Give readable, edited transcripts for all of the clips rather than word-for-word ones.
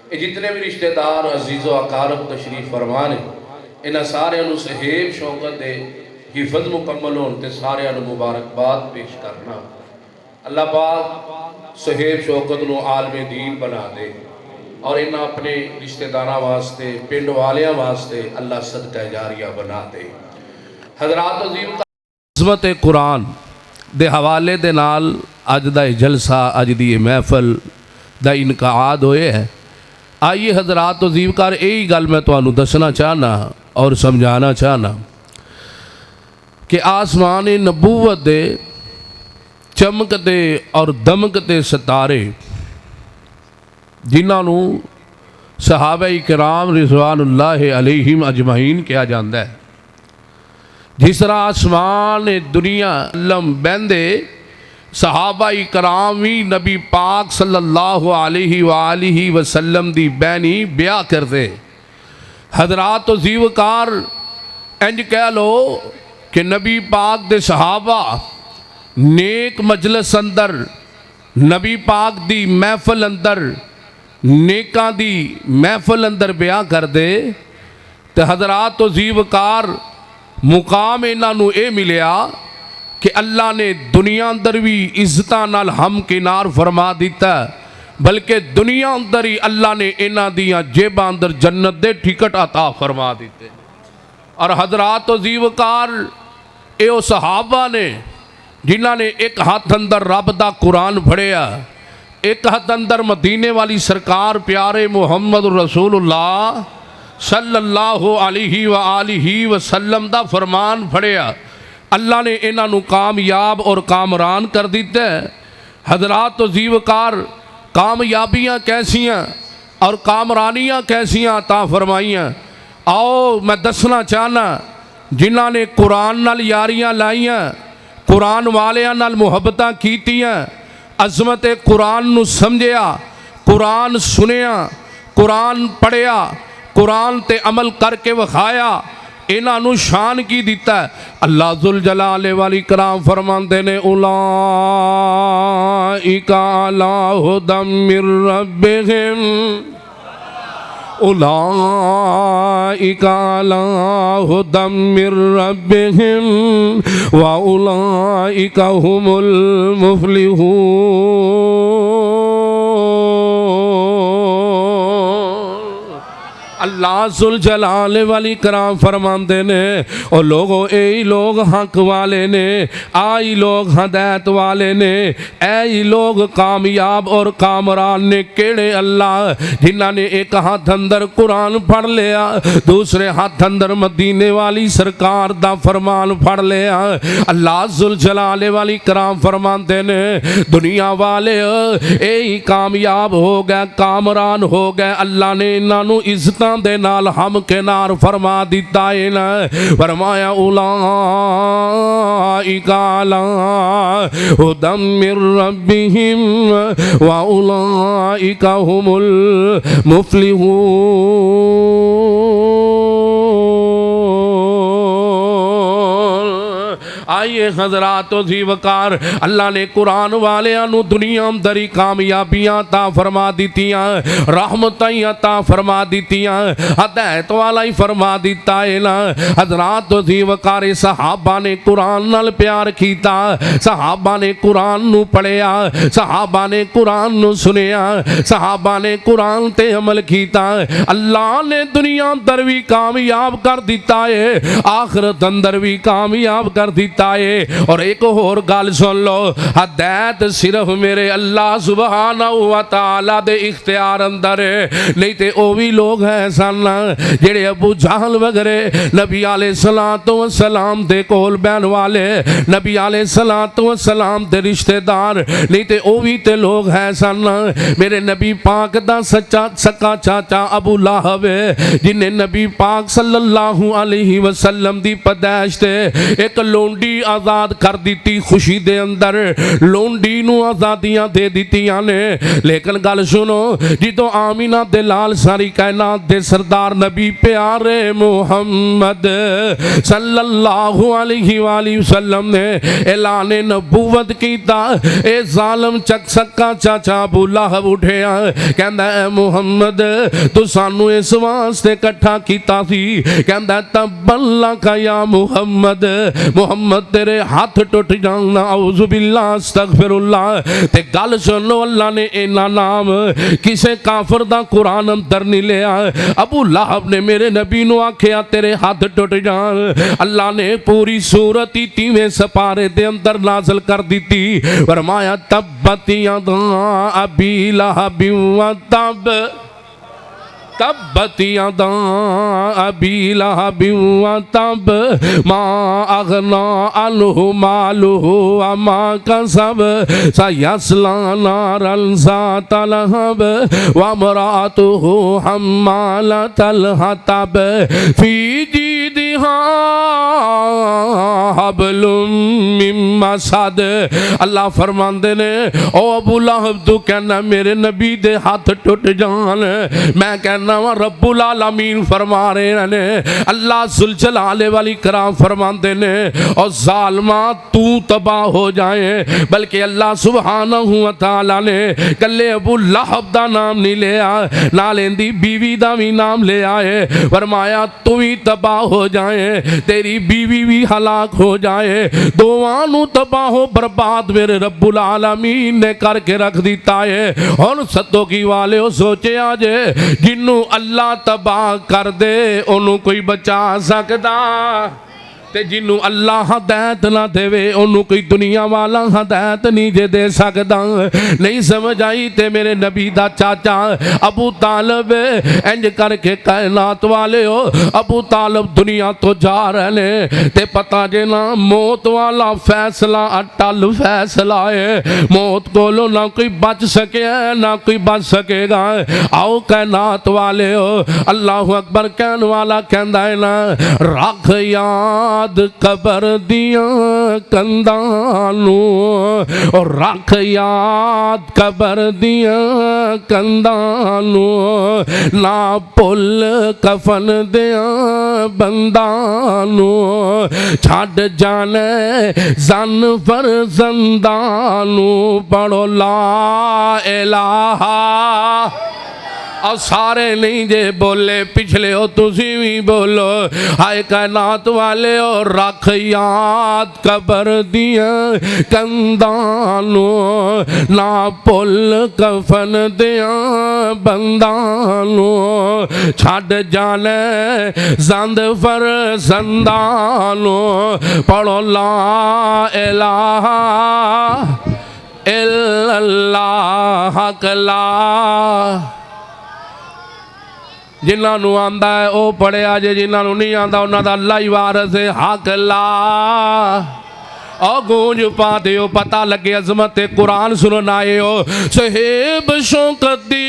ये जितने भी रिश्तेदार अजीज़ो अकारब तशरीफ फरमा ने इन्होंने सारे सहेब शौकत दे हिफज मुकम्मल होने सारे मुबारकबाद पेश करना। अल्लाह पाक सहेब शौकत को आलमे दीन बना दे और इन्हें अपने रिश्तेदारों वास्ते पिंड वालियां वास्ते अल्लाह सदका जारिया बना दे। हज़रात अज़ीम अज़मत कुरान दे हवाले दे नाल अज दा जलसा अज दी महफल दा इनकाद होए है। आइए हज़रात अज़ीमकार यही गल मैं तुहानू दसना चाहना और समझाना चाहना कि आसमान नबूवत दे चमकते और दमकते सितारे जिन्होंने सहाबा किराम रिज़वानुल्लाह अलैहिम अजमईन कहा जाता है। जिस तरह आसमान दुनिया लम बहंदे सहाबा कराम भी नबी पाक सल्लल्लाहु अलैहि वसल्लम दी बैनी ब्याह करते। हज़रात जीवकार इंज कह लो कि नबी पाक दे सहाबा नेक मजलिस अंदर नबी पाक दी महफल अंदर नेकां दी महफल अंदर ब्याह करते। तो हज़रात जीवकार मुकाम इन्हों ये मिलिया कि अल्लाह ने दुनिया अंदर भी इज्जतां नाल हम किनार फरमा दिता, बल्कि दुनिया अंदर ही अल्लाह ने इन्हां दियां जेबां अंदर जन्नत दे टिकट अता फरमा दिते। और हज़रात जीवकार ये सहाबा ने जिन्हां ने एक हाथ अंदर रब दा कुरान फड़िया, एक हाथ अंदर मदीने वाली सरकार प्यारे मुहम्मद रसूलुल्लाह सल्लल्लाहु अलैहि वसल्लम दा फरमान फड़िया। अल्लाह ने इन्हों कामयाब और कामरान कर दिता है। हज़रात जीवकार कामयाबियाँ कैसियाँ और कामरानियाँ कैसियाँ अता फरमाइयाँ। आओ मैं दसना चाहना जिन्हों ने कुरान नाल यारियां लाइयां, कुरान वालियां नाल मुहब्बतां कीतियां, अज़मत कुरान नू समझिया, कुरान सुनिया, कुरान पढ़िया, कुरान ते अमल करके विखाया, इन्हों शान की दिता है। अल्लाह जुल जलाले वाली कराम फरमाते ने उलाइका अला हुदम मिर रब्बिहिम उलाइका अला हुदम मिर रब्बिहिम व उलाइका हुमुल मुफ्लिहून। अल्लाह जुल जलाल वाली कराम फरमाते ने और लोगों यही लोग हक वाले ने, आई लोग हदायत वाले ने, ऐ लोग कामयाब और कामरान ने। केड़े अल्लाह जिन्हों ने एक हाथ अंदर कुरान पढ़ लिया, दूसरे हाथ अंदर मदीने वाली सरकार दा फरमान पढ़ लिया। अल्लाह जुल जलाल वाली कराम फरमाते ने दुनिया वाले यही कामयाब हो गए, कामरान हो गए। अल्लाह ने इन्हों इज्जत दे नाल हम किनार फरमा दिता है ना। फरमाया उलाइका अला हुदम मिर रब्बिहिम व उलाइका हुमुल मुफ्लिहून। आइए हज़रात जीवकार अल्लाह ने कुरान वालियां दुनिया अंदर ही कामयाबियां ता फरमा दितियां, रहमतां ता फरमा दितियां, हदायत वाला ही फरमा दिता है ना। हज़रात जीवकार सहाबा ने कुरान नाल प्यार कीता, सहाबा ने कुरान नू पढ़िया, सहाबा ने कुरान नू सुनिया, सहाबा ने कुरान ते अमल कीता। अल्लाह ने दुनिया अंदर भी कामयाब कर दिता है, आखिरत अंदर भी कामयाब कर दिता है। और एक होर गल सुन लो, हदायत सिर्फ मेरे अल्लाह सुबहानहू व तआला दे इख्तियार अंदर है, नहीं तो वो भी लोग हैं सन जेड़े अबू जहल वगैरह नबी अलैहिस्सलातु वस्सलाम दे कोल बहन वाले, नबी अलैहिस्सलातु वस्सलाम दे रिश्तेदार, नहीं तो वो भी तो लोग हैं सन। मेरे नबी पाक दा सच्चा सक्का चाचा अबू लाहब जिन्हें नबी पाक सल्लल्लाहु अलैहि वसल्लम दी पैदाइश ते एक लोंडी आज़ाद कर दी खुशी दे अंदर, लोंडी नूं आज़ादियां दे दित्तियां ने। लेकिन गल सुनो, जिदों आमीना दे लाल सारी कायनात दे सरदार नबी प्यारे मुहम्मद सल्लल्लाहु अलैहि वसल्लम ने ऐलान नबूवत कीता, ए जालम चक सक्का चाचा अबू लहब उठिया, कहंदा है मुहम्मद तू सानू इस वास्ते इकट्ठा कीता सी, कहंदा तब्बल्ला का या मुहम्मद, मुहम्मद तेरे हाथ टुट जाना, औज़ु बिल्लाह अस्तगफिरुल्लाह। ते गल सुन लो, अल्लाह ने इन्ना नाम किसे काफर दा कुरान अंदर नहीं लिया। अबू लहब ने मेरे नबी नू आखिया तेरे हाथ टुट जान, अल्लाह ने पूरी सूरत ही 30वें सपारे दे अंदर नाज़िल कर दी थी। फरमाया तब्बत यदा अबी लहब व तब, तब्बत यदा अबी लहब व तब, मा अगना अन्हु मालुहु व मा कसब, सयस्ला नारन ज़ात लहब व इम्राअतुहु हम्मालतल हतब, फी जीदिहा हब्लुम मिन मसद। अल्लाह फरमांदे ने ओ अबू लहब तू कहना मेरे नबी दे हाथ टुट जान, मैं कहना रब्बुल आलमीन फरमा रहे ने, अल्लाह जुल जलाले वाली कराम फरमाते ने और जालमा तू तबाह हो जाए। बल्कि अल्लाह सुब्हानहू व तआला ने कल्ले अबू लहब दा नाम नहीं लिया, नाल इंदी बीवी दा भी नाम ले आए। फरमाया तू भी तबाह हो जाए, तेरी बीवी भी हलाक हो जाए, दोवां नू तबाह हो बर्बाद मेरे रब्बुल आलमीन ने करके रख दिता है। और सत्तो की वाले हो सोचे जे जिन्नू अल्लाह तबाह कर दे ओनू कोई बचा सकदा, ते जिन्नू अल्लाह हदायत ना देवे ओनू कोई दुनिया वाला हदायत नहीं जे दे सकदा। नहीं समझ आई ते मेरे नबी दा चाचा अबू तालब इंज करके कायनात वाले हो, अबू तालब दुनिया तो जा रहे ने ते पता जे ना मौत वाला फैसला अटल फैसला है, मौत कोलो ना कोई बच सके ना कोई बच सकेगा। आओ कायनात वाले हो, अल्लाह अकबर कहने वाला कहंदा है ना, रख याद कबर दिया कंदानू, और रख याद कबर दिया कंदानू, ना पुल कफन दिया बंदानू, छड़ जाने जन पर जंदानू, पढ़ो ला इलाहा। और सारे नहीं जे बोले पिछले हो तुसी भी बोलो, हाय कायनात वाले हो रख याद कबर दिया कंदानू, ना पुल कफन दिया बंदानू, छड़ जाने जंद पर जंदानू, पढ़ो ला इलाहा इल्लल्लाह कला। जिन्होंने आंदा है वह पढ़िया जे, जिन्होंने नहीं आंदा उन्हों का अल्लाह ही वारस है। हक ला और गूंज पा दियो, पता लगे अजमत कुरान सुनन आए हो। सहेब शौकत दी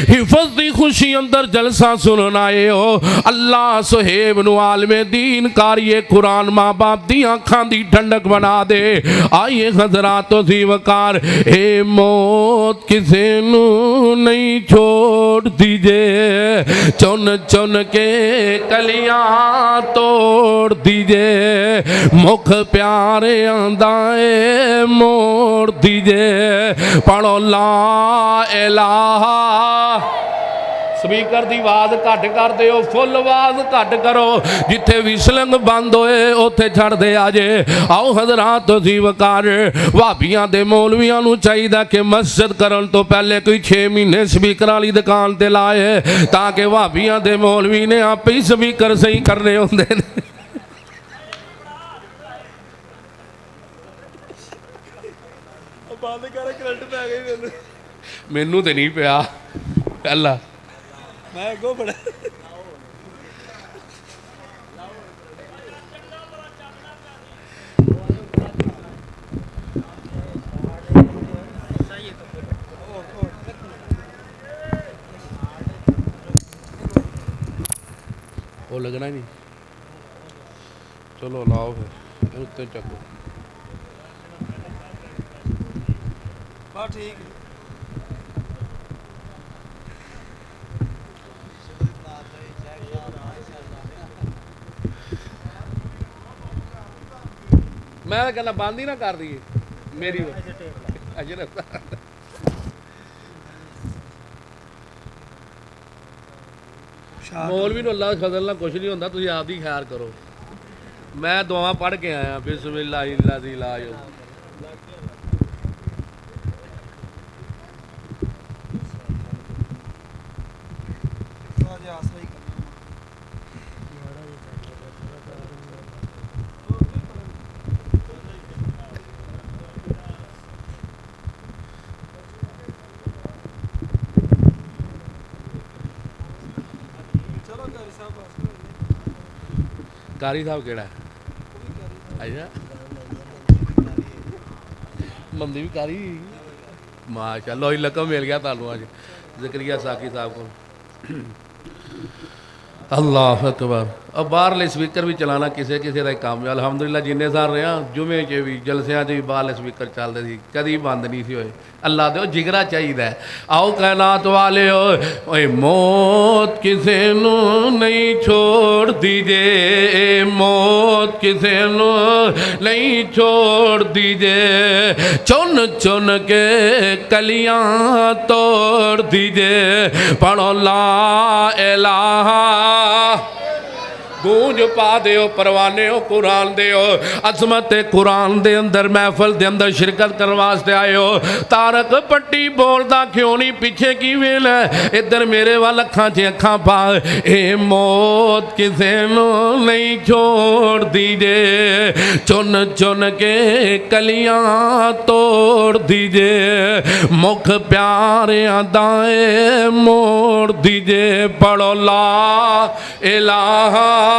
हिफज दी खुशी अंदर जलसा सुनन आए हो। अल्लाह सुहेब नू आलमे दीन कारिए कुरान माँ बाप दी अखां दी ठंडक बना दे। आइए हजरात दी वकार, ए मौत किसे नू नहीं छोड़ दीजे, चुन चुन के कलियां तोड़ दीजे, मुख प्यारे दाए मोड़ दीजे, पढ़ो ला इलाहा। स्पीकर की आवाज़ घट कर दो, फुल आवाज़ घट करो, जिथे विसलिंग बंद होए उत्थे छड़ दे आजे। आओ हजरात दी वकार, भाबियां दे मौलवियां नू चाहिए कि मस्जिद करन तो पहले कोई 6 महीने स्पीकर वाली दुकान ते लाए, ताकि भाबियां दे मौलवी ने आपे ही स्पीकर सही करने होंदे ने। मैनू तो नहीं पिया पहला, मैं अगों बड़ा वो लगना ही नहीं। चलो लाओ फिर। उत्ते चको बस ठीक मैं कहना बंद ही ना कर दिए मेरी अजर मौलवी ਨੂੰ ਅੱਲਾਹ ਫਜ਼ਲ ਨਾਲ ਕੁਝ ਨਹੀਂ ਹੁੰਦਾ ਤੁਸੀਂ ਆਪ ਦੀ ਖੈਰ ਕਰੋ ਮੈਂ ਦੁਆਵਾਂ ਪੜ੍ਹ ਕੇ ਆਇਆ ਬਿਸਮਿਲ੍ਲਾਹਿ ਲਾ कारी साहब केड़ा अच्छा मंदी भी कारी माशाअल्लाह लकम मिल गया तानू अज ज़करिया साकी साहब को अल्लाह अकबर अब बाहरले स्पीकर भी चलाना किसी किसी का काम है अलहमदुलिल्लाह जिन्ने साल रहा जुमे च भी जलसियां च भी बाहरले स्पीकर चलते थे कभी बंद नहीं सी होए अल्लाह दे जिगरा चाहिए आओ कैनात वाले ओए मौत किसी नू नहीं छोड़ दीजे मौत किसी नू नहीं छोड़ दीजे चुन चुन के कलियां तोड़ दीजे पढ़ो ला इलाहा गूंज पा दियो परवाने हो कुरान दियो अजमत कुरान दे अंदर महफल दे अंदर शिरकत करने वास्ते आए हो तारक पट्टी बोलदा क्यों नहीं पीछे की वेल है इधर मेरे वाल अखा च अखा पा ए मौत किसे नू नहीं छोड़ दीजे चुन चुन के कलियां तोड़ दीजे मुख प्यारे दाए मोड़ दीजे पढ़ो ला इलाहा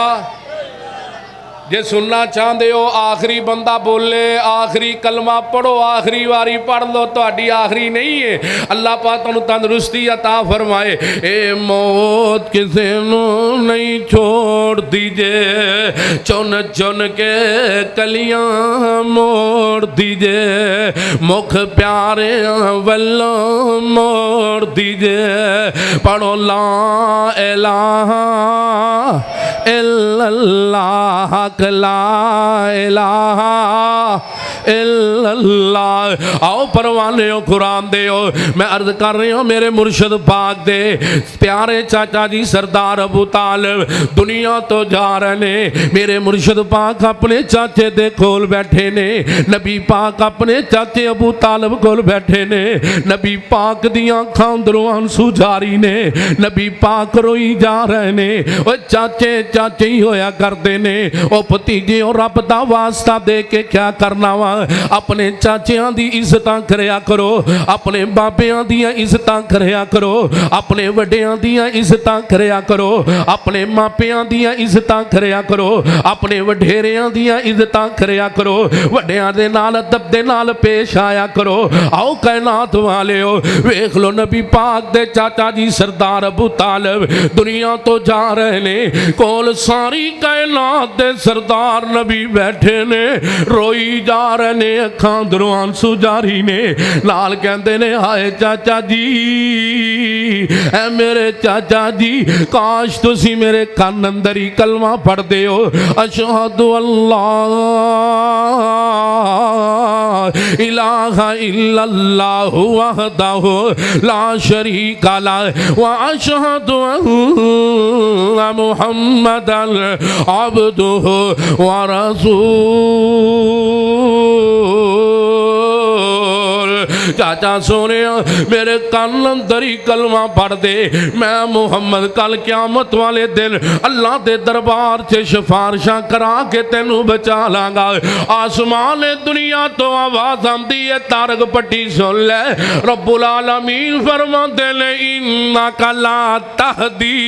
जे सुनना चाहते हो आखिरी बंदा बोले आखिरी कलमा पढ़ो आखिरी वारी पढ़ लो तो आखिरी नहीं है अल्लाह पाक तुहानू तंदुरुस्ती अता फरमाए ए मौत किसे नू नहीं छोड़ दीजे चुन चुन के कलियां मोड़ दीजे मुख प्यारे वल्लों मोड़ दीजे पढ़ो ला इलाहा इल्लल्लाह ला इलाहा इल्लल्लाह आओ परवाने हो कुरान दे हो मैं अर्ज कर रही हूँ मेरे मुर्शद पाक दे प्यारे चाचा जी सरदार अबू तालिब दुनिया तो जा रहे ने मेरे मुर्शद पाक अपने चाचे दे कोल बैठे ने नबी पाक अपने चाचे अबू तालिब कोल बैठे ने नबी पाक दियां अखां अंदरों आंसू जारी ने नबी पाक रोई जा रहे ने ओ चाचे चाचे ही होया करते ने ओ भतीजे और रब दा वास्ता दे के क्या करना वा अपने चाचियां दी इज्जतां करया करो अपने बाबियां दियां इज्जतां करया करो अपने वड्डियां दियां इज्जतां करया करो अपने मापियां दियां इज्जतां करया करो अपने वडेरियां दियां इज्जतां करया करो वड्डियां दे नाल अदब दे नाल पेश आया करो आओ कायनात वाले हो वेख लो नबी पाक दे चाचा जी सरदार अबू तालिब दुनिया तो जा रहे ने कोल सारी कायनात दे सरदार नबी बैठे ने रोई जा रहे ने अखां अंदरों आंसू जारी ने नाल कहंदे ने हाय चाचा जी ऐ मेरे चाचा जी काश तुसी मेरे कान अंदर ही कलमा पढ़दे हो अशहदु अल्लाह इलाहा इल्लल्लाहु वहदहु ला शरीका लहु व अशहदु अन्ना मुहम्मदन अब्दुहु व रसूल चाचा सोने मेरे कान अंदर ही कलमा पढ़ दे मैं मुहम्मद कल क्यामत वाले दिन अल्लाह के दरबार से सिफारिशां करा के तेनू बचा लांगा आसमान दुनिया तो आवाज आती है तारक पट्टी सुन ले रब्बुल आलमीन फरमाते ने इन्नका ला तहदी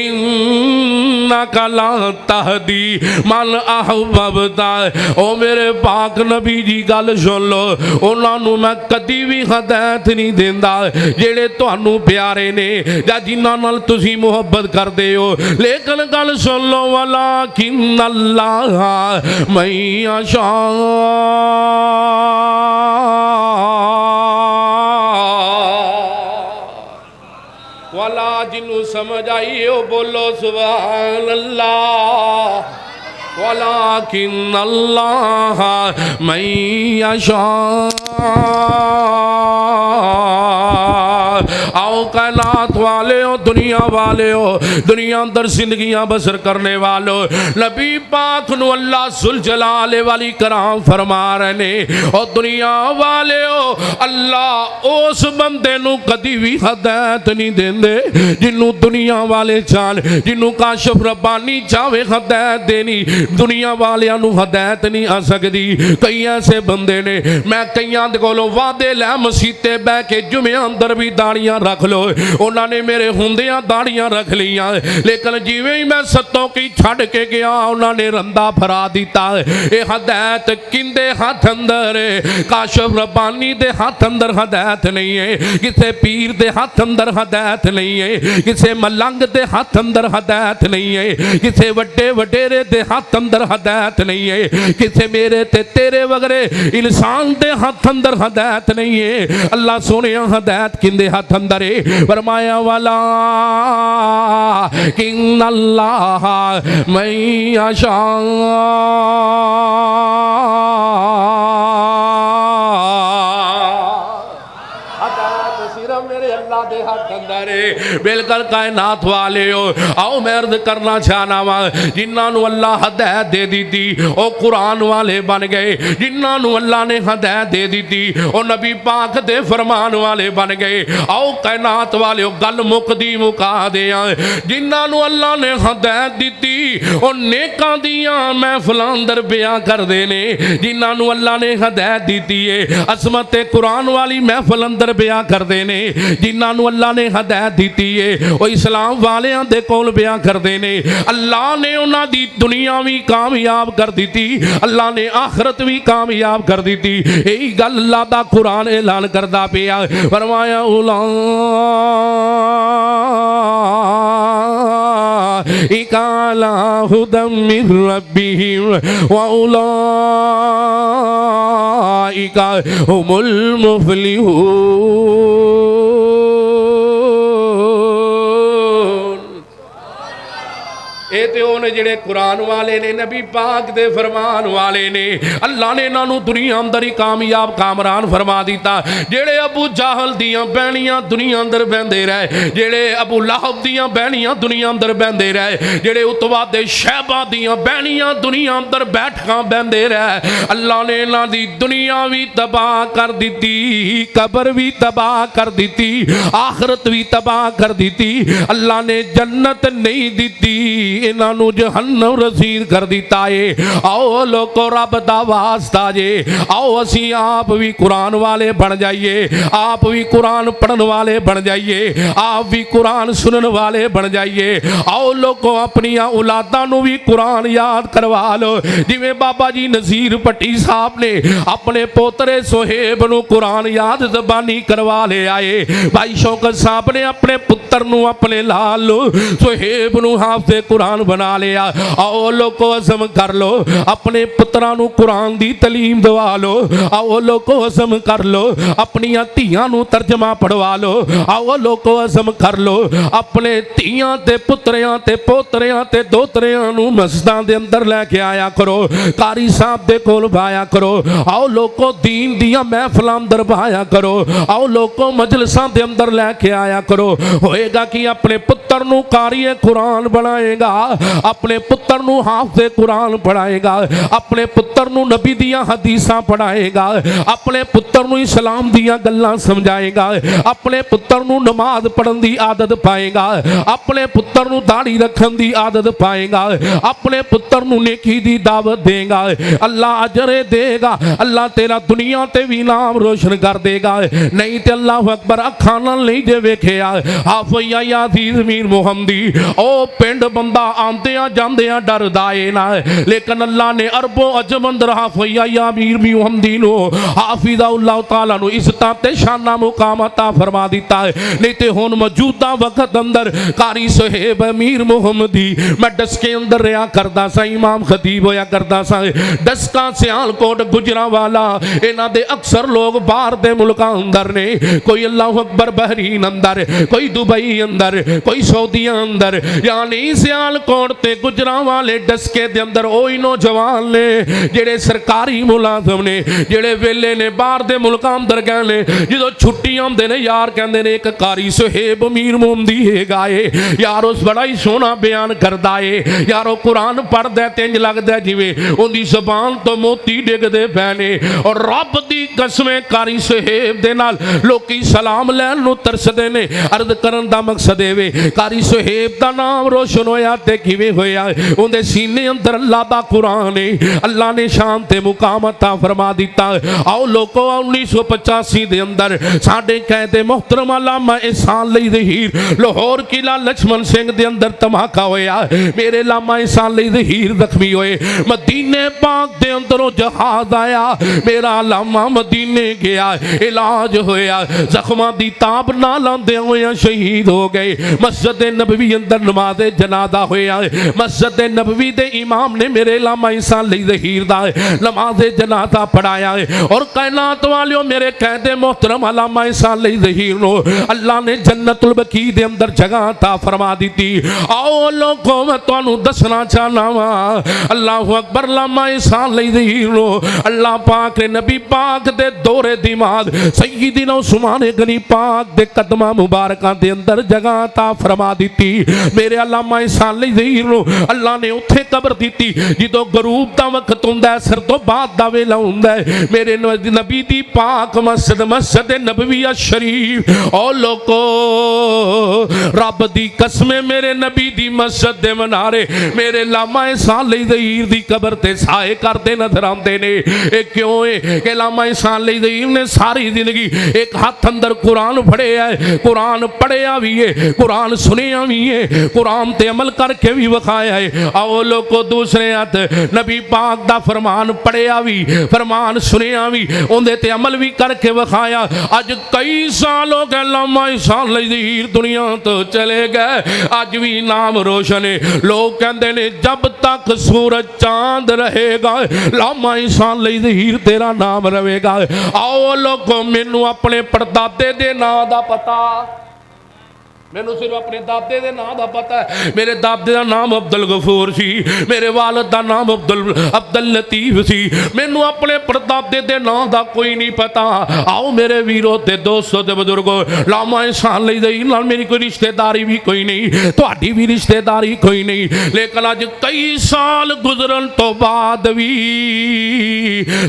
इन्नका ला तहदी मन अहबबता ओ मेरे पाक नबी जी गल सुन लो उन्होंने ਉਹਨਾਂ ਨੂੰ ਮੈਂ ਕਦੀ ਵੀ ਹਦਾਇਤ ਨਹੀਂ ਦਿੰਦਾ ਜਿਹੜੇ ਤੁਹਾਨੂੰ ਪਿਆਰੇ ਨੇ ਜਾਂ ਜਿਨ੍ਹਾਂ ਨਾਲ ਤੁਸੀਂ ਮੁਹੱਬਤ ਕਰਦੇ ਹੋ। ਲੇਕਿਨ ਗੱਲ ਸੁਣ ਲਓ, ਵਲਾਕਿਨ ਅੱਲਾਹ ਮੈਂ ਯਸ਼ਾ वाला जिन्हों समझ आई हो बोलो सुभान अल्लाह। वलाकिन अल्लाह मैं यशा आओ कायनात वाले हो, दुनिया वाले हो, दुनिया अंदर जिंदगियां बसर करने वालों, नबी पाक नू अल्लाह जुल जलाले वाली कराम फरमा रहे ने। और दुनिया वाले हो, अल्लाह उस बंदे नू कदी भी हदायत नहीं देंदे जिन्नू दुनिया वाले चाहन, जिन्नू काशिफ रब्बानी चाहे हदायत देनी, दुनिया वालियां नू हदायत नहीं आ सकती। कई ऐसे बंदे ने, मैं कईयां दे कोलों वादे लै मसीते बह के जुमे अंदर भी दाड़ियां रख लो, उन्होंने मेरे हुंदियां दाड़ियां रख लिया, लेकिन जिवें ही मैं सत्तों की छड़ के गया उन्होंने रंदा फरा दिता। ये हदायत किंदे हाथ अंदर है? काशिफ रब्बानी दे हाथ अंदर हदायत नहीं है, किसी पीर दे हाथ अंदर हदायत नहीं है, किसी मलंग दे हाथ अंदर हदायत नहीं है, किसी वड्डे वडेरे दे हाथ अंदर हदायत नहीं है, किसी मेरे ते तेरे वगैरे इंसान दे हाथ अंदर हदायत नहीं है। अल्लाह सोने हदायत किंदे हाथ अंदर है? फरमाया वाला किन अल्लाह मैं यशा बिल्कुल कायनात वाले हो। आओ मैं अर्ज करना चाहना वा, जिन्होंने अल्लाह हदायत दे दी थी वो कुरान वाले बन गए, जिन्होंने अल्लाह ने हदायत दे दी थी वो नबी पाक दे फरमान वाले बन गए। आओ कायनात वाले हो, गल मुकदी मुका दे, जिन्होंने अल्लाह ने हदायत दी थी वो नेकां दियां महफिलां अंदर बयां करदे ने, जिन्होंने अल्लाह ने हदायत दी थी असमत कुरान वाली महफिल अंदर बयां करदे ने, जिन्होंने अल्लाह ने हदायत दी है वो इस्लाम वालियां दे कोल बयां करदे ने। अल्लाह ने उन्हां दी दुनिया भी कामयाब कर दी थी, अल्लाह ने आखिरत भी कामयाब कर दी थी। यही गल अल्लाह दा कुरान ऐलान करदा पिया, फरमाया उलाइका अला हुदम मिर रब्बिहिम व उलाइका हुमुल मुफलिहून। ये तो उन्हें जेड़े कुरान वाले ने, नबी पाक दे फरमान वाले ने, अल्लाह ने इन्हों दुनिया अंदर ही कामयाब कामरान फरमा दिता। जेड़े अबू जाहल दियां बहनियां दुनिया अंदर बहते रहे, जेड़े अबू लहब दियां बहनियां दुनिया अंदर बहते रहे, जेड़े उतबा दे शहबा दियां बहनियां दुनिया अंदर बैठकां बहते रहे, अल्लाह ने इन्हां दी दुनिया भी तबाह कर दी, कबर भी तबाह कर दी, आखिरत भी तबाह कर दी। अल्लाह ने जन्नत नहीं दी, इन्हों जहन्नम रसीद कर दिता है। आओ लोगों रब दा वास्ता जे, आओ असी आप भी कुरान वाले बन जाइए, आप भी कुरान पढ़न वाले बन जाइए, आप भी कुरान सुनने वाले बन जाइए। आओ लोगों अपनी औलादां नूं भी कुरान याद करवा लो, जिवें बाबा जी नज़ीर भट्टी साहब ने अपने पोतरे सोहेब नूं कुरान याद ज़बानी करवा ले आए। भाई शौकत साहब ने अपने पुत्र नूं, अपने लाल सोहेब नूं हाफ़िज़े कुरान बना लिया। आओ लोगों असम कर लो, अपने पुत्रां नूं कुरान दी तलीम दवा लो। आओ लोगों असम कर लो, अपनी धीआं नूं तर्जमा पढ़वा लो। आओ लोगों असम कर लो, अपने धीआं ते पुत्रियां ते पोतरियां ते दोतरियां नूं मस्जिदां दे अंदर लैके आया करो, कारी साहब दे कोल बाया करो। आओ लोगों दीन दियां महफिलां अंदर बहाया करो। आओ लोगों मजलिसां दे अंदर लैके आया करो। होएगा कि अपने पुत्र नूं कारी कुरान बनाएगा, अपने पुत्र नूं हाफ़िज़े कुरान पढ़ाएगा, अपने पुत्र नूं नबी दियां हदीसां पढ़ाएगा, अपने पुत्र नूं इस्लाम दियां गल्लां समझाएगा, अपने पुत्र नूं नमाज पढ़न दी आदत पाएगा, अपने पुत्र नूं दाढ़ी रखन दी आदत पाएगा, अपने पुत्र नूं नेकी दी दावत देगा। अल्लाह अजरे देगा, अल्लाह तेरा दुनिया ते भी नाम रोशन कर देगा। नहीं तो अल्लाह अकबर अखां नाल नहीं जे वेखिया हाफिया याजीज़ मीर मुहम्मदी ओ पिंड बंदा आंदे जांदियां डरदा ए ना, लेकिन अल्लाह ने अरबों अजमंद रहा फैया अमीर मुहम्मदी नो हाफिज़हुल्लाह तआला नु इज़्ज़तां ते शाना मुकाम अता फरमा दिता है। नहीं तो हुण मौजूदा वक्त अंदर कारी सुहेब अमीर मुहम्मदी मैं डस्के अंदर रहा करदा सा, इमाम खतीब होया करदा सा, डस्का सियालकोट गुजरांवाला इन्हां दे अक्सर लोग बाहर दे मुल्कां अंदर ने, कोई अल्लाह अकबर बहरीन अंदर, कोई दुबई अंदर, कोई सऊदिया अंदर, यानी सियालकोट ते गुजरांवाले डस्के दे अंदर ओही नौजवान ने जेड़े सरकारी मुलाजम ने, जेड़े वेले ने बाहर दे मुल्कां अंदर गए ने, जो छुट्टी आंदे ने यार कहंदे ने एक कारी सुहेब अमीर मुहम्मदी हैगा ए यार, उस बड़ा ही सोहना बयान करदा है यार, वो कुरान पढ़दा ते इंज लगदा जिवें उहदी ज़बान तो मोती डिगदे पए ने। और रब दी कसमें कारी सुहेब दे नाल लोकी सलाम लैन नूं तरसदे ने। अर्ज करन दा मकसद एवे कारी सुहेब दा नाम रोशन होया ते किवें होया, उहदे सीने अंदर अल्लाह दा कुरान है, अल्लाह ने शान ते मुकाम अता फरमा दिता। आओ लोगों 1985 दे अंदर साडे कहते मोहतरम अल्लामा एहसान लई ज़हीर लाहौर किला लक्ष्मण सिंह दे अंदर धमाका होया, मेरे लामा एहसान लई ज़हीर जख्मी होए, मदीने पाक दे अंदरों जहाज आया, मेरा लामा मदीने गया, इलाज होया, जख्मां दी ताब ना लांदे होया शहीद हो गए। मस्जिद नबवी अंदर नमाज़े जनाजा होया, मस्जिद नबवी दे इमाम ने मेरे लामा एहसान लई ज़हीर दा नमाज़े जनाजा पढ़ाया है। और कायनात वालियों मेरे कहते मोहतरम अल्लामा एहसान लई ज़हीर नो अल्लाह ने जन्नतुल बकी दे अंदर जगह अता फरमा दी थी। आओ लोगों मैं तुहानू दसना चाहना वा अल्लाह अकबर अल्लामा एहसान लई ज़हीर नो अल्लाह पाक ने नबी पाक दे दौरे दिमाग सय्यिदना उस्मान गनी पाक दे कदमां मुबारकां दे अंदर जगह अता फरमा दी थी। मेरे अल्लामा एहसान लई ज़हीर नो अल्लाह ने उत्थे कब्र दी जो गरूब दा वक्त हुंदा है, सिर तो बाद दा वेला हुंदा है, मेरे नबी दी पाक मस्जिद नबविया शरीफ और लोगो रब दी कसमें मेरे नबी दी मस्जिद दे मनारे मेरे लामा एहसान लई ज़हीर दी कब्र ते साए करते नजर आते ने। क्यों है कि लामा एहसान लई ज़हीर ने सारी जिंदगी एक हाथ अंदर कुरान पढ़िया है, कुरान पढ़िया भी है, कुरान सुनिया भी है, कुरान ते अमल करके भी विखाया है। आओ लोगो दूसरे हाथ नबी पाक दा फरमान पढ़िया भी, फरमान सुनिया भी, उहदे ते अमल भी करके विखाया। अज कई साल हो गए लामा एहसान लई ज़हीर दुनिया तो चले गए, अज भी नाम रोशन है। लोग कहते ने जब तक सूरज चांद रहेगा लामा एहसान लई ज़हीर तेरा नाम रहेगा। आओ लोगों मैनू अपने परदादे दे नाम दा पता, मैनू सिर्फ अपने दादे दे नाम दा पता है। मेरे दादे दा नाम अब्दुल गफूर सी, मेरे वालिद दा नाम अब्दुल लतीफ सी, मैनू अपने परदादे दे नाम दा कोई नहीं पता। आओ मेरे वीरों ते दोस्तों ते बुजुर्गों लामा एहसान लई ज़हीर नाल मेरी कोई रिश्तेदारी भी कोई नहीं, तुहाडी भी रिश्तेदारी कोई नहीं, लेकिन अज कई साल गुजरन तो बाद भी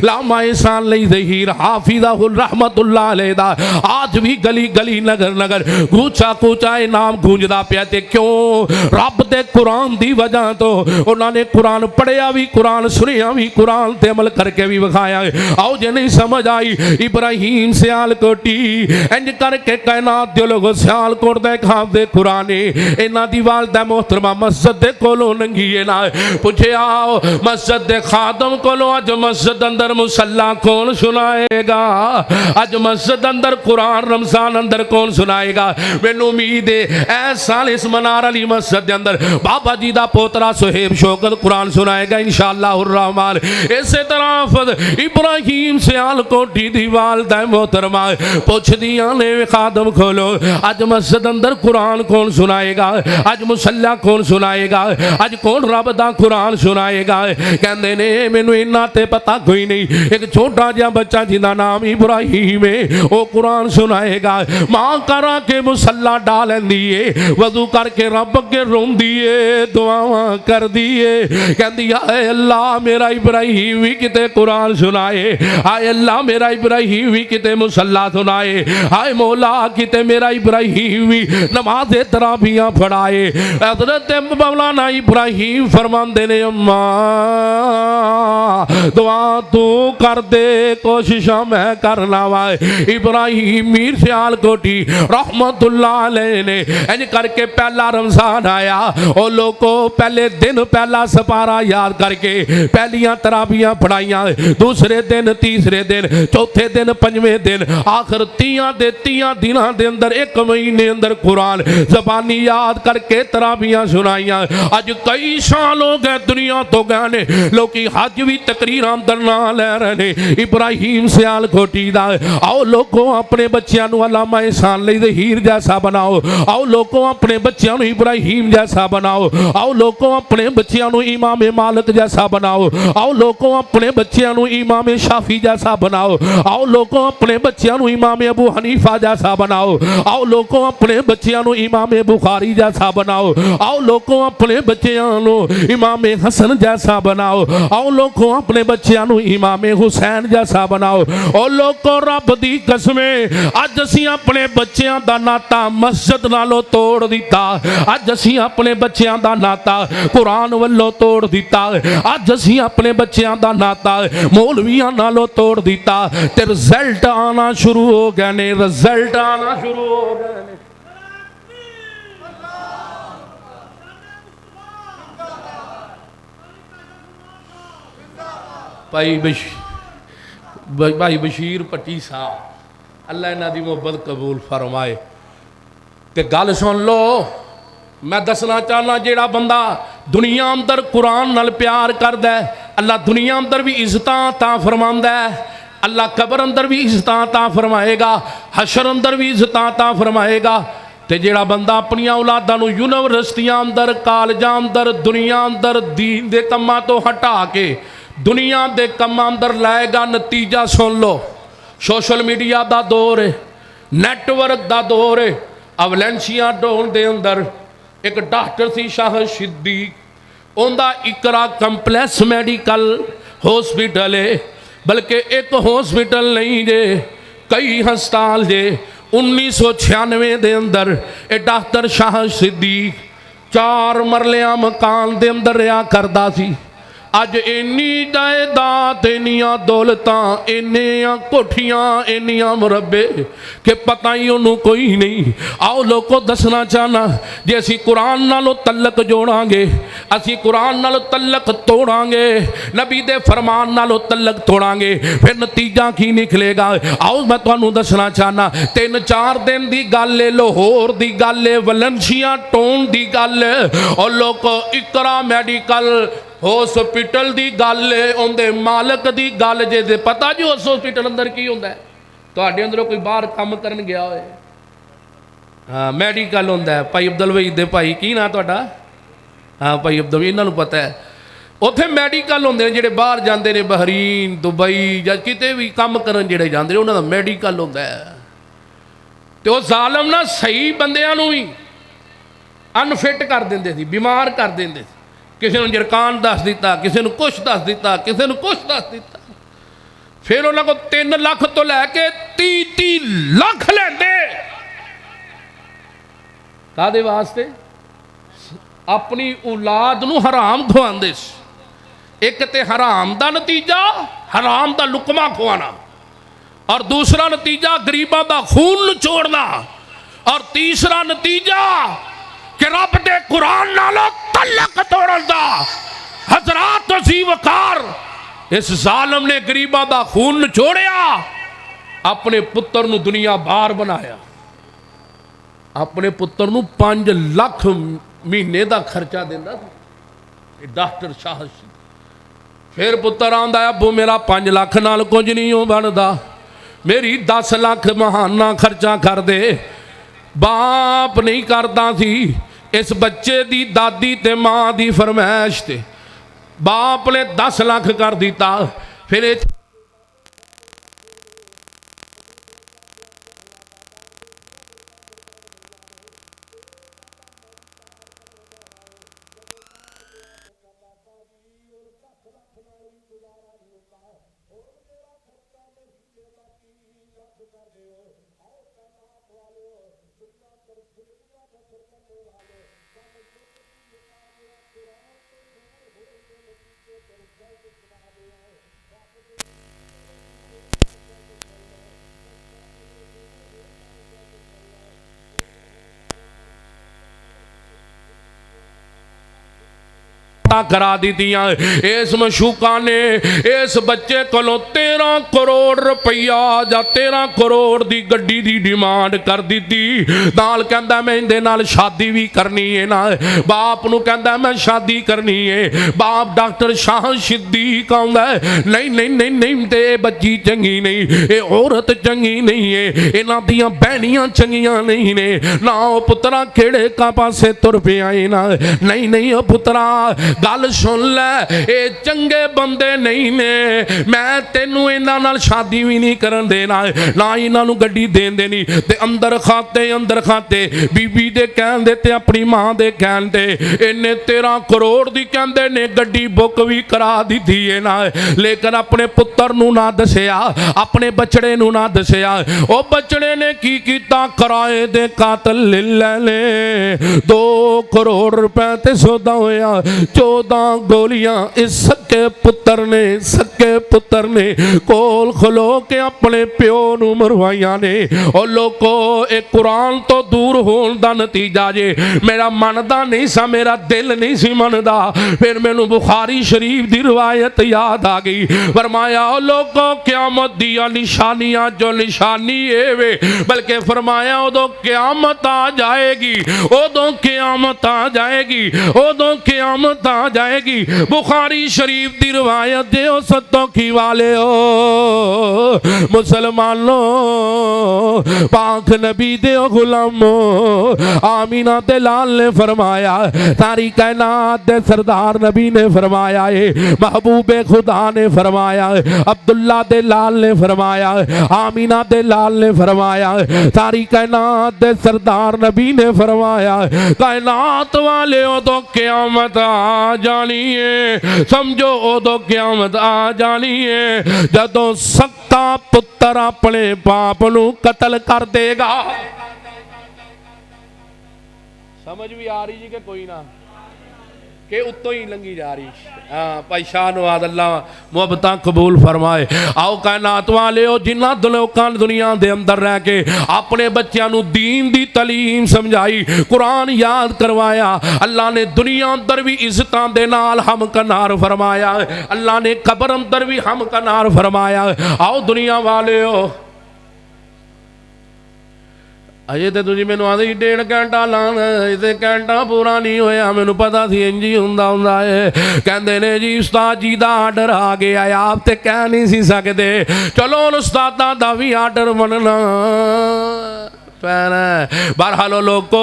लामा एहसान लई ज़हीर हाफिज़हुर रहमतुल्लाह अलैह दा आज भी गली गली नगर नगर कूचा कूचा नाम गूंजदा पिया। ते क्यों रब दे कुरान दी वजह तो उन्होंने कुरान पढ़िया भी, कुरान सुनिया भी, कुरान ते अमल करके भी विखाया। आओ जे नहीं समझ आई इब्राहिम सियालकोटी इंज करके कायनात दे लोग सियालकोट दे खादे कुरान इन्हां दी वालदा मोहतरमा मस्जिद दे कोलों लंघीए ना पूछे आओ मस्जिद दे खादम कोलों अज मस्जिद अंदर मुसल्ला कौन सुनाएगा, अज मस्जिद अंदर कुरान रमजान अंदर कौन सुनाएगा। मैनू उम्मीद साल इस मनार अली मस्जिद के अंदर बाबा जी का पोतरा सुहेब शौकत कुरान सुनाएगा इंशाअल्लाह रहमान। इस तरह इब्राहिम सियालकोटी दी वालदा मोहतरमा पुछदियां ने खादम खोलो अज मस्जिद अंदर कुरान कौन सुनाएगा, अज मुसल्ला कौन सुनाएगा, अज कौन रब दा कुरान सुनाएगा। कहंदे ने मैनू इन्ना ते पता कोई नहीं, एक छोटा जिहा बच्चा जिंदा नाम इब्राहिम है वो कुरान सुनाएगा। मां करा के मुसल्ला डाल दिए वजू करके रब के रोंदी है, दुआवां कर दिए, कहती हाय अल्लाह मेरा इब्राहिम भी किते कुरान सुनाए, हाय अल्लाह मेरा इब्राहिम भी किते मुसल्ला सुनाए, हाय मौला किते मेरा इब्राहिम भी नमाज तराबियां पढ़ाए। हज़रत मौलाना इब्राहिम फरमांदे ने अम्मा दुआ तू कर दे कोशिश मैं करना वा। इब्राहिम मीर सियालकोटी रहमतुल्लाह अलैह रहे ने। इंज करके पहला रमजान आया, ओ लोगो पहले दिन पहला सपारा याद करके पहलियां तराबियां पढ़ाइयां, दूसरे दिन तीसरे दिन चौथे दिन पंजवें दिन आखिर 30 दिनां दे अंदर एक महीने अंदर कुरान ज़बानी याद करके तराबियां सुनाइयां। अज कई साल हो गए दुनिया तो गए ने, लोग हज भी तकरीर अंदर ना ले रहे ने। इब्राहिम सियाल खोटी दा आओ लोगों अपने बच्चों को अल्लामा एहसान लई हीर जैसा बनाओ, आओ लोगों अपने बच्चों को इब्राहिम जैसा बनाओ, आओ लोगों अपने बच्चों को इमाम मालिक जैसा बनाओ, आओ लोगों अपने बच्चों को इमाम शाफी जैसा बनाओ, आओ लोगों अपने बच्चों को इमाम अबू हनीफा जैसा बनाओ, आओ लोगों अपने बच्चों को इमाम बुखारी जैसा बनाओ, आओ लोगों अपने बच्चों को इमाम हसन जैसा बनाओ, आओ लोगों अपने बच्चों को इमाम हुसैन जैसा बनाओ। और लोगों रब दी कसमें अज असीं अपने बच्चों का नाता मस्जिद नालों तोड़ दिता, अज असीं अपने बच्चों का नाता कुरान वालों तोड़ दिता, अज असीं अपने बच्चों का नाता मौलवियां नालों तोड़ दिता। ते रिजल्ट आना शुरू हो गए ने, रिजल्ट आना शुरू हो गए ने। भाई बशीर पट्टी साहब अल्लाह इन्हां दी मुहब्बत कबूल फरमाए। ते गल सुन लो, मैं दसना चाहना जेड़ा बंदा दुनिया अंदर कुरान नाल प्यार करदा है, अल्लाह दुनिया अंदर भी इज्जतां ता फरमांदा है, अल्लाह कबर अंदर भी इज्जतां ता फरमाएगा, हशर अंदर भी इज्जतां ता फरमाएगा। ते जेड़ा बंदा अपनी औलादां नूं यूनिवर्सिटियां अंदर कालजां अंदर दुनिया अंदर दीन दे कम्मां तो हटा के दुनिया दे कम्मां अंदर लाएगा, नतीजा सुन लो। सोशल मीडिया का दौर है, नैटवर्क का दौर है। वैलेंसिया टाउन दे अंदर एक डॉक्टर सी शाह सिद्दीक, उनका इकरा कंपलैक्स मैडिकल हॉस्पिटल है, बल्कि एक हॉस्पिटल नहीं जे कई हस्पताल जे। 1996 के अंदर ये डॉक्टर शाह सिद्दीक 4 मरलिया मकान के अंदर रहा करता सी। अज इन्नी जायदाद इन्नियां दौलतां इन्नियां कोठियां इन्नियां मुरब्बे कि पता ही उन्होंने कोई नहीं। आओ लोगों दसना चाहना, जे असी कुरान नालों तलक जोड़ांगे, असी कुरान नालों तलक तोड़ांगे, नबी दे फरमान नालों तलक तोड़ांगे, फिर नतीजा की निकलेगा। आओ मैं तुहानू दसना चाहना, 3-4 दिन की गल है, लाहौर की गल है, वैलेंसिया टाउन की गल है, और लोग इकरा मैडिकल हॉस्पिटल की गल है, उनके मालक की गल जे पता जी उस हॉस्पिटल अंदर की होंदा है। तुहाडे अंदरों कोई बाहर काम करन गया होए, हाँ मैडिकल होंदा है। भाई अब्दुल वहीद दे भाई की ना तुहाडा, हाँ भाई अब्दुल, इन्हां नूं पता है उत्थे मैडिकल होंदे ने जिहड़े बाहर जांदे ने, बहरीन दुबई जां किते भी काम करन जिहड़े जांदे ने, उन्हां दा मैडिकल होंदा है। ते ओह जालम ना सही बंदियां नूं भी अनफिट कर दिंदे सी, बीमार कर दिंदे सी। किसी ने जरकान दस दिता, किसी ने कुछ दस दिता, किसी ने कुछ दस दिता। फिर उन्होंने को 3 लाख तो लैके 30 लाख लेंदे कादे वास्ते? अपनी औलाद नूं हराम खुआंदे। एक ते हराम दा नतीजा, हराम दा लुकमा खुआना, और दूसरा नतीजा गरीबां दा खून निचोड़ना, और तीसरा नतीजा कि रब दे कुरान नालों तलक तोड़न दा। हजरात अजीम वकार, इस जालम ने गरीबां दा खून निचोड़िया, अपने पुत्र नूं दुनिया बार बनाया, अपने पुत्र नूं 5 लाख महीने का खर्चा देंदा डॉक्टर शाह। फिर पुत्र आंदा, अबू मेरा 5 लाख नाल कुछ नहीं हो बनता, मेरी 10 लाख महाना खर्चा कर दे। बाप नहीं करता सी, इस बच्चे दी दादी ते मां दी फरमाइश ते बाप ने 10 लाख कर दिता। फिर अता करा दित्तियां। इस मशूका ने इस बच्चे कोलों 13 करोड़ रुपया या 13 करोड़ दी गड्डी दी डिमांड कर दी। नाल कहंदा मैं इहदे नाल शादी भी करनी है ना। बाप नूं कहंदा मैं शादी करनी है। बाप डॉक्टर शाह सिद्दीक आउंदा नहीं नहीं नहीं नहीं ते बच्ची चंगी नहीं, ये औरत चंगी नहीं है, इन्हां दियां बहनियां चंगियां नहीं ने ना। ओ पुत्रा केड़े का पासे तुर पे आए ना। नहीं नहीं ओ पुत्रा गल सुन लै, ये चंगे बंदे नहीं ने, मैं तेनू इन्हां नाल शादी भी नहीं करन देना ना इन्हां नूं गड्डी देन देनी। ते अंदर खाते बीबी दे कहण दे ते अपनी मां दे कहण दे इन्ने 13 करोड़ दी कहंदे ने गड्डी बुक भी करा दी है ना। लेकिन अपने पुत्र नूं ना दसिया, अपने बछड़े नूं ना दसिया। ओ बछड़े ने की कीता, किराए दे कातल ले ले 2 करोड़ रुपए ते सौदा होया। 14 गोलियां इस सके पुत्र ने कोल खलो के अपने प्यो नूं मरवाइयां ने। ओ लोको एक कुरान तो दूर होने का नतीजा जे मेरा मनदा नहीं सा, मेरा दिल नहीं सी मनदा। फिर मैनू बुखारी शरीफ की रिवायत याद आ गई। फरमाया ओ लोगों क़यामत दियां निशानियां जो निशानी है वे, बल्कि फरमाया उदों क़यामत आ जाएगी, उदों क़यामत आ जाएगी, उदों क़यामत आ जाएगी। बुखारी शरीफ की रिवायत दे ओ सत्तों की वाले ओ मुसलमानों, पाक नबी दे ओ गुलामो, आमीना दे लाल ने फरमाया, सारी कायनात दे सरदार नबी ने फरमाया है, महबूबे खुदा ने फरमाया, अब्दुल्ला दे लाल ने फरमाया, आमीना दे लाल ने फरमाया, सारी कायनात दे सरदार नबी ने फरमाया, कायनात वाले उदों क़यामत आ जानी है, समझो उदों क़यामत आ जानी है जदों सक्का पुत्र अपने बाप नूं कतल कर देगा। समझ भी आ रही जी कि कोई ना, कि उत्तों ही लंघी जा रही। हाँ भाई शाह नवाज अल्लाह मुहब्बत कबूल फरमाए। आओ कायनात वाले हो, जिन्ना लोकां दुनिया दे अंदर रह के अपने बच्चों नूं दीन दी तलीम समझाई, कुरान याद करवाया, अल्लाह ने दुनिया अंदर भी इज्जतां दे नाल हम कनार फरमाया, अल्लाह ने कबर अंदर भी हम कनार फरमाया। आओ दुनिया वाले हो, अजे तो तुझी मैनू आदि 1.5 घंटा लाना, इसे घंटा पूरा नहीं होया, मैनू पता सी इंज ही हुंदा हुंदा है। कहंदे ने जी उस्ताद जी दा आर्डर आ गया, आप ते कह नहीं सी सकते, चलो उस्तादा दा भी आर्डर मनना पैना। बहरहाल लोगो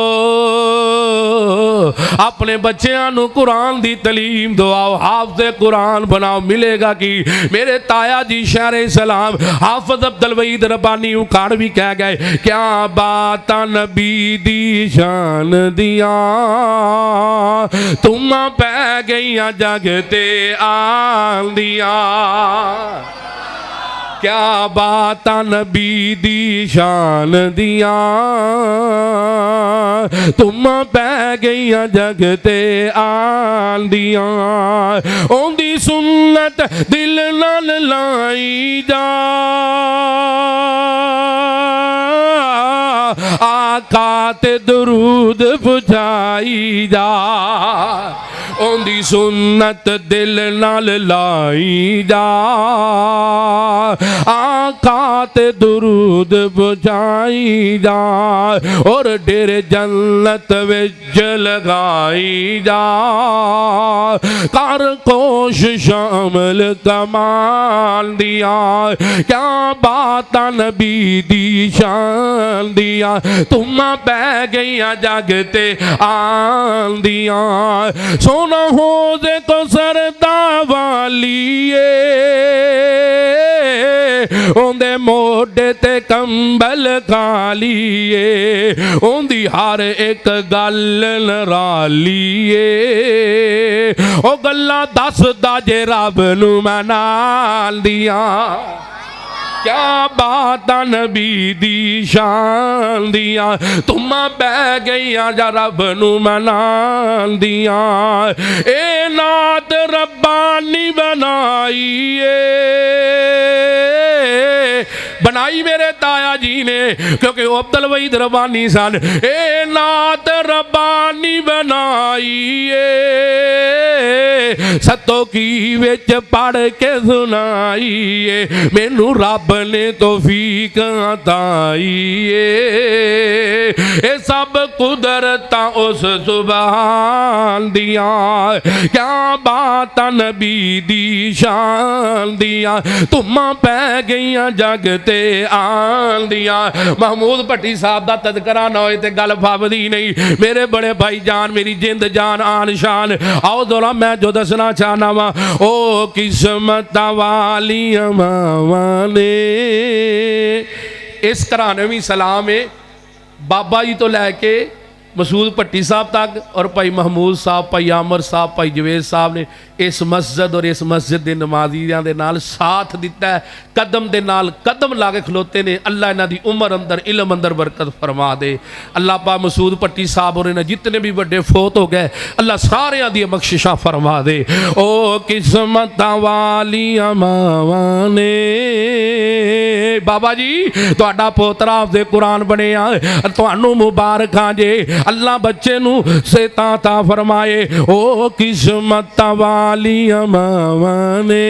अपने बच्चों नूं कुरान दी तलीम दवाओ, हाफिज़ कुरान बनाओ। मिलेगा कि मेरे ताया जी शहरे सलाम हाफिज़ अब्दुल वहीद रब्बानी उखाड़ भी कह गए, क्या बात नबी दी शान दिया, तुम पै गईयां जग ते आन दिया। क्या बात नबी दी शान दिया, तुम पै गईयां जग ते आन दिया। ओंदी सुन्नत दिल नाल लाई जा, आका ते दरूद पुछाई जा। ओंदी सुन्नत दिल नाल लाई जा, आका ते दुरूद पुछाई जा, और डेरे जन्नत विच लगाई जा। कर कोश शामिल कमाल दिया, क्या बात नबी दी शान दिया, तुम पै गईयां जग ते आन दिया। सोना हो दे को सरदा वालीए, ओंदे मोढे ते कंबल खालीए, ओंदी हर एक गल नरालीए, ओ गल्लां दसदा जे रब नूं मैं नाल दिया। क्या बात नबी दी शान दिया, तुम बह गईयां जा रब नूं मनान दिया। ए नात रब्बानी बनाईए, बनाई मेरे ताया जी ने, क्योंकि वो अब्दुल वहीद रब्बानी सन। ए नात रब्बानी बनाई सतो की विच पढ़ के सुनाई, मैनू रब ने तौफीक अताई। ये सब कुदरतां उस सुभान दिया, क्या बात नबी दी शान दिया, तुमा पै गईयां जग ते आन दिया। महमूद भट्टी साहब दा तदकरा ना होए ते गल फबदी नहीं। मेरे बड़े भाई जान, मेरी जिंद जान आन शान, आओ दोला मैं जो दसना चाहना वा, ओ किस्मत वालियां मावां ने। इस घराने भी सलाम है बाबा जी तो लैके मसूद भट्टी साहब तक, और भाई महमूद साहब, भाई आमर साहब, भाई जवेद साहब ने इस मस्जिद और इस मस्जिद के नमाजियां दे नाल साथ दिता है, कदम दे नाल कदम ला के खलोते ने। अल्लाह इन्हां दी उम्र अंदर इलम अंदर बरकत फरमा दे। अल्लाह पा मसूद भट्टी साहब और इन्हें जितने भी बड़े फोत हो गए, अल्लाह सारियां दी बख्शिशां फरमा दे। ओ किस्मत वालियां मावां ने। बाबा जी तुहाडा पोतरा हाफिज़े कुरान बनिया, तुहानू मुबारकां जे। अल्लाह बच्चे नू सेहतां ता फरमाए। ओ किस्मत वालियां मावां ने।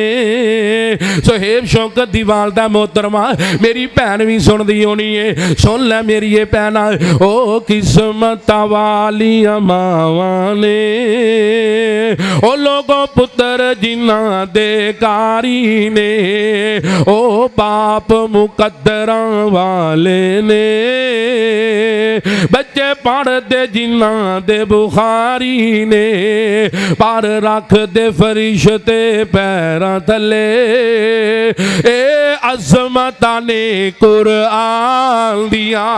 सुहेब शौकत दी वालदा मोहतरमा मेरी भैन भी सुनदी होनी है, सुन ले मेरी ये भैना। ओ किस्मत वालियां मावां ने। ओ लोगों पुत्र जिन्हां दे कारी ने, ओ बाप मुकद्दरां वाले ने। बच्चे पढ़ते जिन्हां दे बुखारी ने, पर रख दे फरिश्ते पैरां थले। ए अज़मतां ने कुरआन दिया,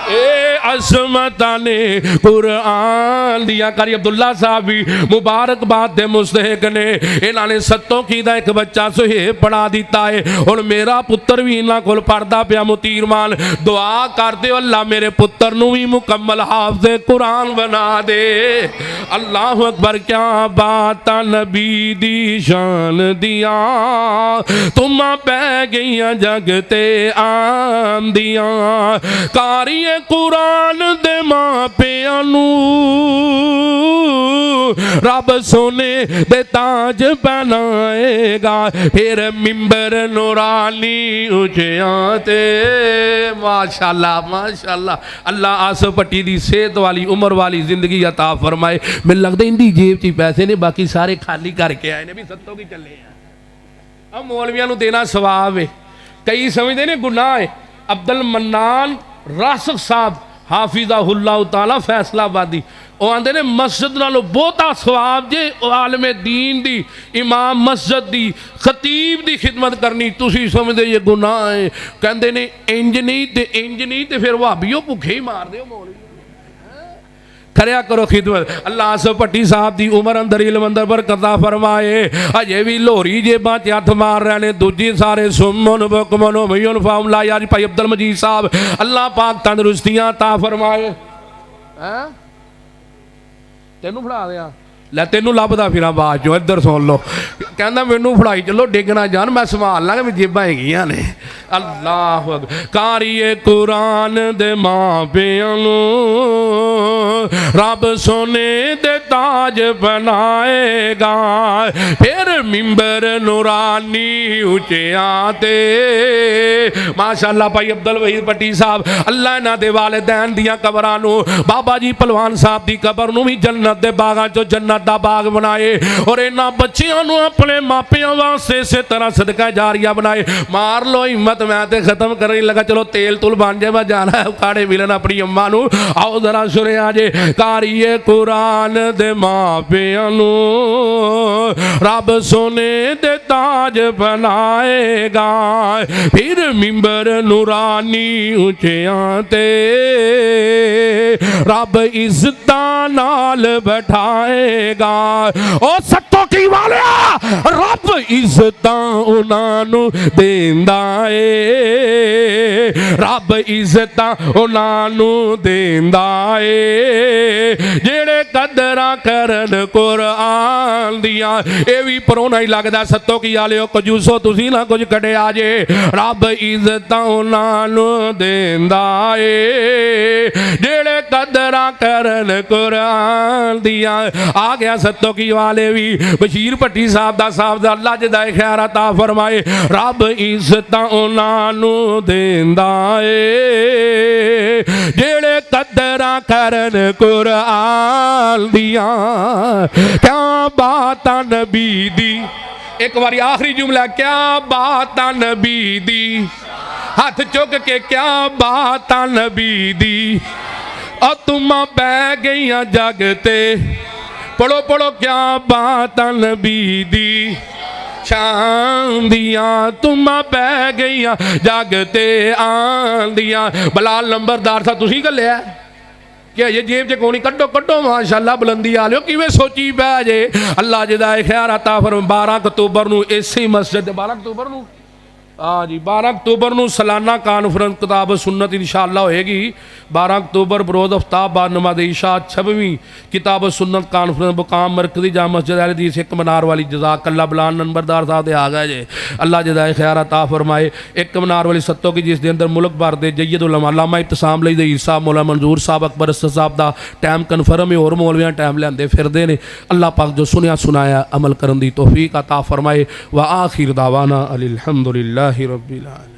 ए अज़मतां ने कुरआन दिया। कारी अब्दुल्ला साहब भी मुबारकबाद दे मुस्तहिक ने। इन्हां ने सत्तों की दा एक बच्चा सुहेब पढ़ा दिता है, और मेरा पुत्र भी इन्हां कोल पढ़दा पिया मुतीरमान। दुआ कर दे अल्लाह मेरे पुत्र नू भी मुकम्मल हाफ़िज़े कुरान बना दे। अल्लाह अकबर, क्या बात नबी दी शान दिया, तुमा पै गईयां जग ते आन दिया। कारी कुरान दे मापियां नू रब सोने दे ताज पहनाएगा, फिर मिंबर नूरानी उचियां ते। माशाअल्लाह माशाअल्लाह। अल्लाह आसफ भट्टी दी सेहत वाली उम्र वाली जिंदगी अता फरमाए। मैनूं लगदा इनदी जेब च पैसे ने, बाकी सारे खाली करके आए ने भी सत्तों की चले हैं। अब मौलवियां नूं देना सवाब है, कई समझते ने गुनाह है। अब्दुल मन्नान रासिक साहब हाफिज़हुल्लाह ताला फैसलाबादी, वो आंदे ने मस्जिद नालों बहुता सवाब जे आलमे दीन दी, इमाम मस्जिद दी, खतीब दी खिदमत करनी। तुसी समझदे ये गुनाह है, कहंदे ने इंज नहीं ते फिर भाबियो भुखे ही मार दो मौलवी। करया करो खिदमत। अल्लाह आसफ भट्टी साहब दी उम्र अंदर इल्म अंदर बरकत फरमाए। अजे भी लोहरी जेबां च हथ मार रहे ने, दूजी सारे सुमन बुकमन उमयन फाम ला। यार भाई अब्दुल मजीद साहब अल्लाह पाक तंदरुस्तियां ता फरमाए। हैं तेनू फड़ा दिया, लै तेनू लभदा फिरा बाद चो, इधर सुन लो। कहना मैनू फड़ाई चलो, डिगना जान, मैं संभाल लांगा, मेरी जेबां हैगियां ने। अल्लाह कारिए कुरान दे मां पियां नूं रब सोने दे ताज बनाएगा, फिर मिंबर नूरानी उचियां ते। माशाअल्लाह भाई अब्दुल वहीद भट्टी साहब, अल्लाह इन्हां दे वालिदैन दियां कबरां नूं, बाबा जी पहलवान साहब दी कबर नूं भी जन्नत दे बागां चो जन्नत दा बाग बनाए, और इन्हां बच्चियां नूं अपने मापियां वास्ते इसे तरह सदका जारिया बनाए। मार लो हिम्मत, मैं तो खत्म करने लगा, चलो तेल तुल बन जाए, मैं जाना है उखाड़े मिलन अपनी अम्मा नूं। आओ जरा सुनिया जे, कारिए कुरान दे मापियां नूं रब सोने दे ताज बनाएगा, फिर मिंबर नूरानी उचियां ते रब इज्जतां नाल बैठाएगा। ओ सत्तों की वालिया, रब इज्जतां उन्हां नूं देंदा ए, रब इज्जतां उन्हां नूं देंदा ए जेड़े कदरां करन कुरान दिया। ये भी परोना ही लगता सत्तो की आलियो कजूसो तुसी ना कुछ कढ़िया जे रब इज्जत उन्होंने देंदा ए जेड़े कदरा करन कुरान दिया। आ गया सत्तो की वाले भी बशीर भट्टी साहब दा अल्लाह जदा खैर अता फरमाए रब इज्जत उन्होंने देंदा ए जेड़े कदरा करन कुरान दिया। क्या बात नबी दी, एक बारी आखिरी जुमला, क्या बात नबी दी, हाथ चुक के क्या बात नबी दी। और तुम बह गई जगते, पढ़ो पढ़ो क्या बात नबी दी शान दिया। तुम बह गई जगते आंदिया। बलाल नंबरदार था तुसी घलिया कि अजे जेब च कोनी, कड्डो कड्डो माशाअल्लाह बुलंदी आ लियो किवें सोची पै जे। अल्लाह जदा खैर अता फरमाए 12 अक्तूबर नूं इसी मस्जिद 12 अक्तूबर नूं हाँ जी 12 अक्तूबर नूं सालाना कानफ्रेंस किताब सुन्नत इंशाअल्लाह होएगी। 12 अक्तूबर बरोज अफ्ताब बाद नमाज इशा 26वीं किताब सुन्नत कानफ्रेंस मुकाम मरकजी जाम मस्जिद अहल हदीस एक मीनार वाली जज़ाकल्लाह। बलान नंबरदार साहब आ गए जे अल्लाह जदा खैर अता फरमाए। एक मीनार वाली सत्तों की जिस दे अंदर मुल्क भर दे जय्यद उलमा अल्लामा इब्तिसाम लई दे साहब मौला मंजूर साहब अकबर साहब दा टाइम कन्फर्म है। होर मौलवियां टाइम लिआंदे फिरदे ने। अल्लाह पाक जो सुनिया सुनाया अमल करन दी तौफीक अता फरमाए। व आखिर दावाना अल्हम्दुलिल्लाहि रब्बिल आलमीन।